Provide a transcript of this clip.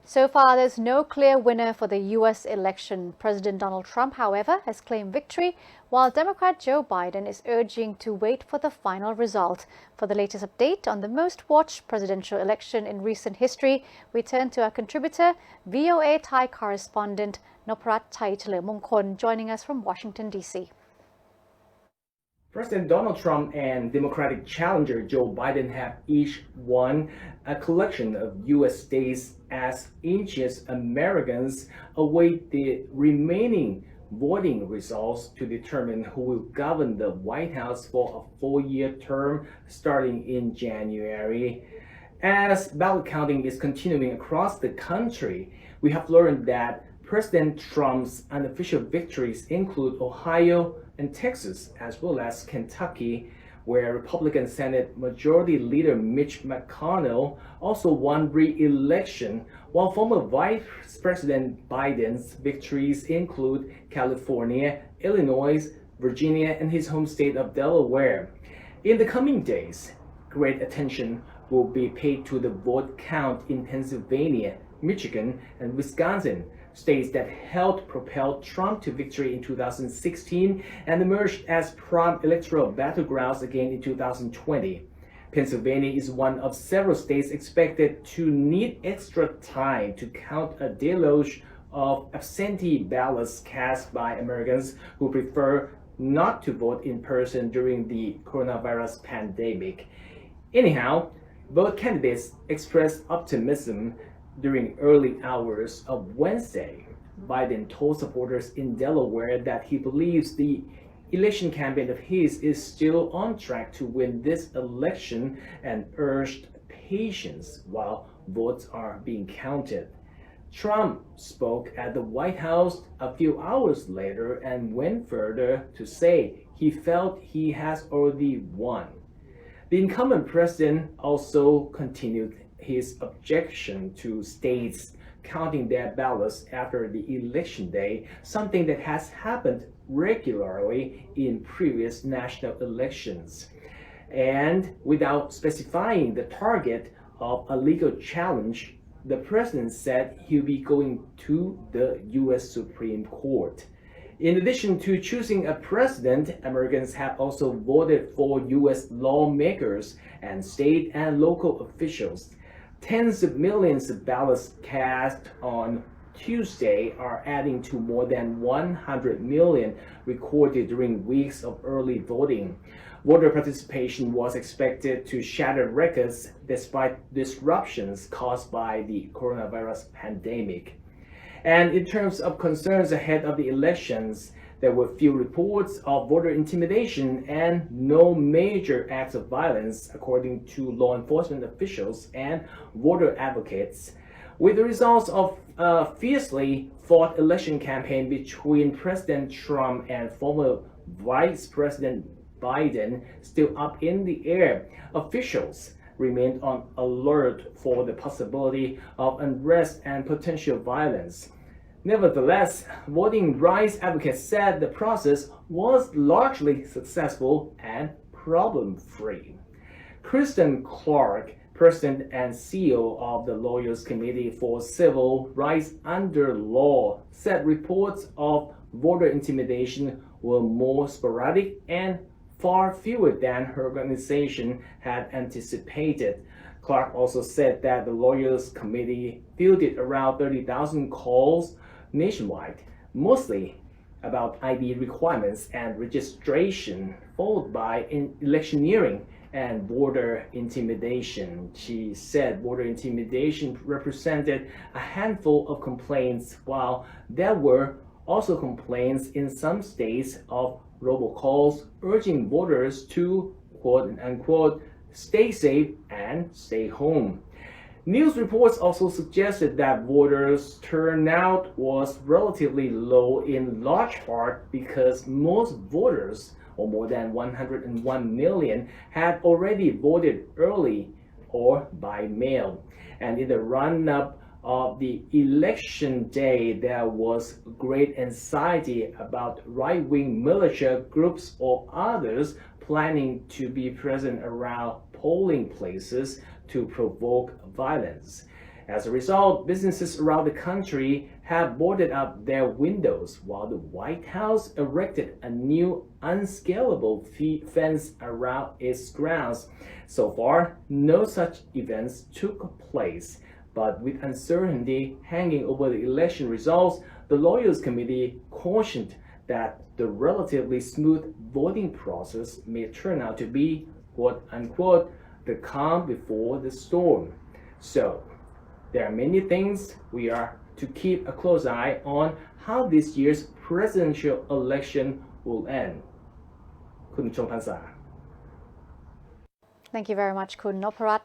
So far, there's no clear winner for the U.S. election. President Donald Trump, however, has claimed victory, while Democrat Joe Biden is urging to wait for the final result. For the latest update on the most watched presidential election in recent history, we turn to our contributor, VOA Thai correspondent Noparat Thai Chalermongkol, joining us from Washington, D.C. President Donald Trump and Democratic challenger Joe Biden have each won a collection of U.S. states as anxious Americans await the remaining voting results to determine who will govern the White House for a four-year term starting in January. As ballot counting is continuing across the country, we have learned that President Trump's unofficial victories include Ohio and Texas, as well as Kentucky, where Republican Senate Majority Leader Mitch McConnell also won re-election, while former Vice President Biden's victories include California, Illinois, Virginia, and his home state of Delaware. In the coming days, great attention will be paid to the vote count in Pennsylvania, Michigan, and Wisconsin, states that helped propel Trump to victory in 2016 and emerged as prime electoral battlegrounds again in 2020. Pennsylvania is one of several states expected to need extra time to count a deluge of absentee ballots cast by Americans who prefer not to vote in person during the coronavirus pandemic. Anyhow, both candidates expressed optimism during early hours of Wednesday. Biden told supporters in Delaware that he believes the election campaign of his is still on track to win this election and urged patience while votes are being counted. Trump spoke at the White House a few hours later and went further to say he felt he has already won. The incumbent president also continued his objection to states counting their ballots after the election day, something that has happened regularly in previous national elections. And without specifying the target of a legal challenge, the president said he'll be going to the U.S. Supreme Court. In addition to choosing a president, Americans have also voted for U.S. lawmakers and state and local officials. Tens of millions of ballots cast on Tuesday are adding to more than 100 million recorded during weeks of early voting. Voter participation was expected to shatter records despite disruptions caused by the coronavirus pandemic. And in terms of concerns ahead of the elections, there were few reports of voter intimidation and no major acts of violence, according to law enforcement officials and voter advocates. With the results of a fiercely fought election campaign between President Trump and former Vice President Biden still up in the air, officials remain on alert for the possibility of unrest and potential violence. Nevertheless, voting rights advocates said the process was largely successful and problem-free. Kristen Clark, President and CEO of the Lawyers Committee for Civil Rights Under Law, said reports of voter intimidation were more sporadic and far fewer than her organization had anticipated. Clark also said that the Lawyers Committee fielded around 30,000 calls nationwide, mostly about ID requirements and registration, followed by electioneering and voter intimidation. She said voter intimidation represented a handful of complaints, while there were also complaints in some states of robocalls urging voters to, quote unquote, stay safe and stay home. News reports also suggested that voters' turnout was relatively low in large part because most voters, or more than 101 million, had already voted early or by mail. And in the run-up of the election day, there was great anxiety about right-wing militia groups or others planning to be present around polling places to provoke violence. As a result, businesses around the country have boarded up their windows while the White House erected a new unscalable fence around its grounds. So far, no such events took place. But with uncertainty hanging over the election results, the Lawyers Committee cautioned that the relatively smooth voting process may turn out to be, quote unquote, the calm before the storm. So, there are many things we are to keep a close eye on how this year's presidential election will end. คุณชมพันษา Thank you very much, Kun Noparat.